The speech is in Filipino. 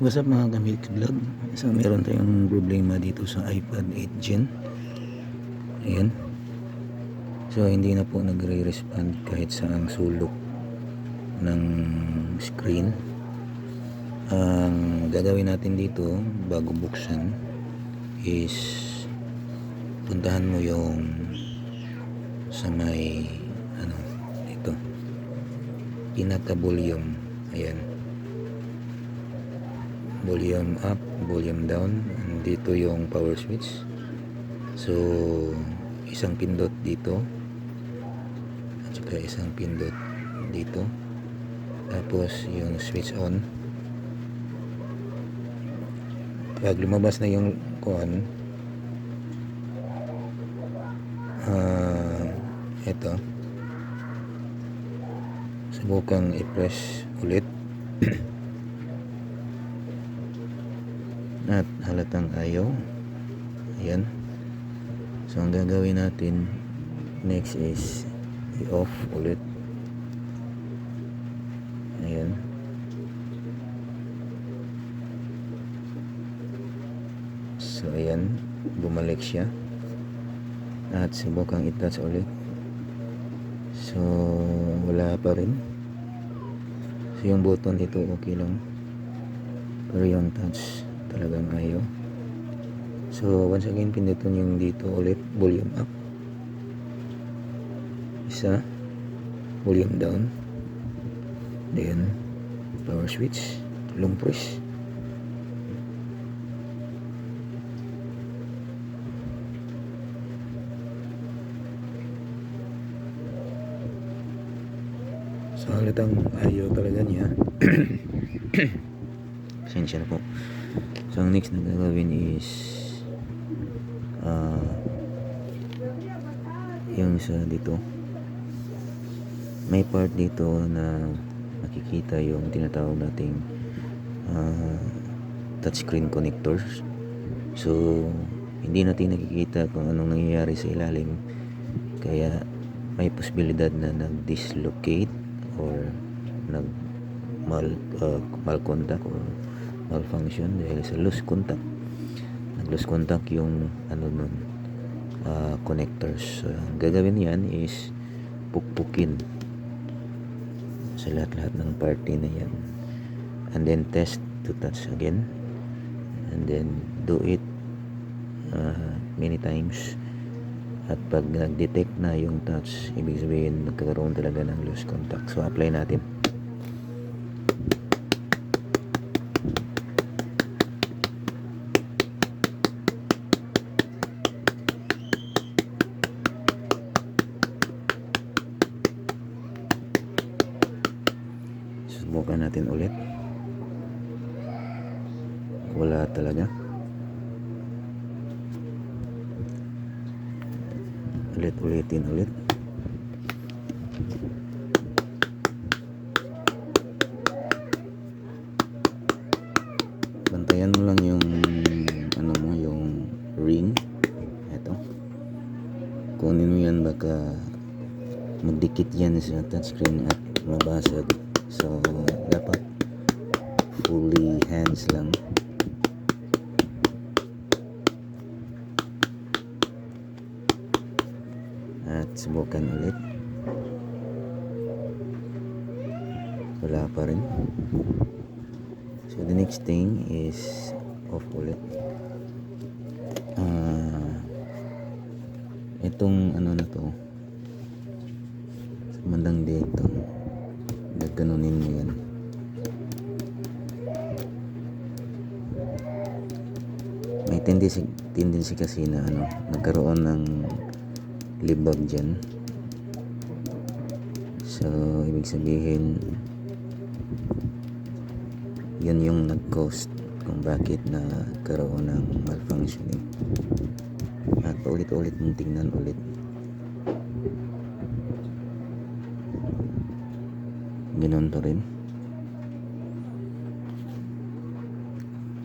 What's up mga kamilk vlog? So meron tayong problema dito sa iPad 8 Gen. Ayan. So hindi na po nagre-respond kahit sa ang sulok ng screen. Ang gagawin natin dito bago buksan is puntahan mo yung sa may dito pinaka volume. Ayan, volume up, volume down. Dito yung power switch. So isang pindot dito at saka isang pindot dito, tapos yung switch on. Pag lumabas na yung kuan, ito subukang i-press ulit at halatang ayaw. Ayan. So ang gagawin natin next is i-off ulit. Ayan. So ayan, bumalik siya at subukang i-touch ulit. So wala pa rin. So yung button dito okay lang, pero yung touch talagang ayaw. So once again, pindutin yung dito ulit, volume up, isa, volume down, then power switch, long press. So halatang ayaw talaga niya. Pasensya na po. So ang next na gagawin is yung sa dito, may part dito na makikita yung tinatawag nating touchscreen connectors. So hindi natin nakikita kung anong nangyayari sa ilalim, kaya may posibilidad na nag-dislocate or malcontact or malfunction dahil sa loose contact. Nag-loose contact yung connectors. So ang gagawin yan is pukpukin sa lahat-lahat ng party na yan, and then test to touch again, and then do it many times. At pag nag-detect na yung touch, ibig sabihin nagkakaroon talaga ng loose contact. So apply natin. Subukan natin ulit. Wala talaga. Ulitin ulit. Bantayan mo lang yung yung ring. Ito, kunin mo yan, baka magdikit yan sa touchscreen at mabasag. So dapat fully hands lang. At subukan ulit. Wala pa rin. So the next thing is off ulit. Itong na to, mandang dito, gaganunin mo yan. May tendency kasi na nagkaroon ng libag dyan. So ibig sabihin yun yung nag-cause kung bakit na karoon ng malfunctioning. At paulit-ulit mong tingnan ulit. Ganun to rin.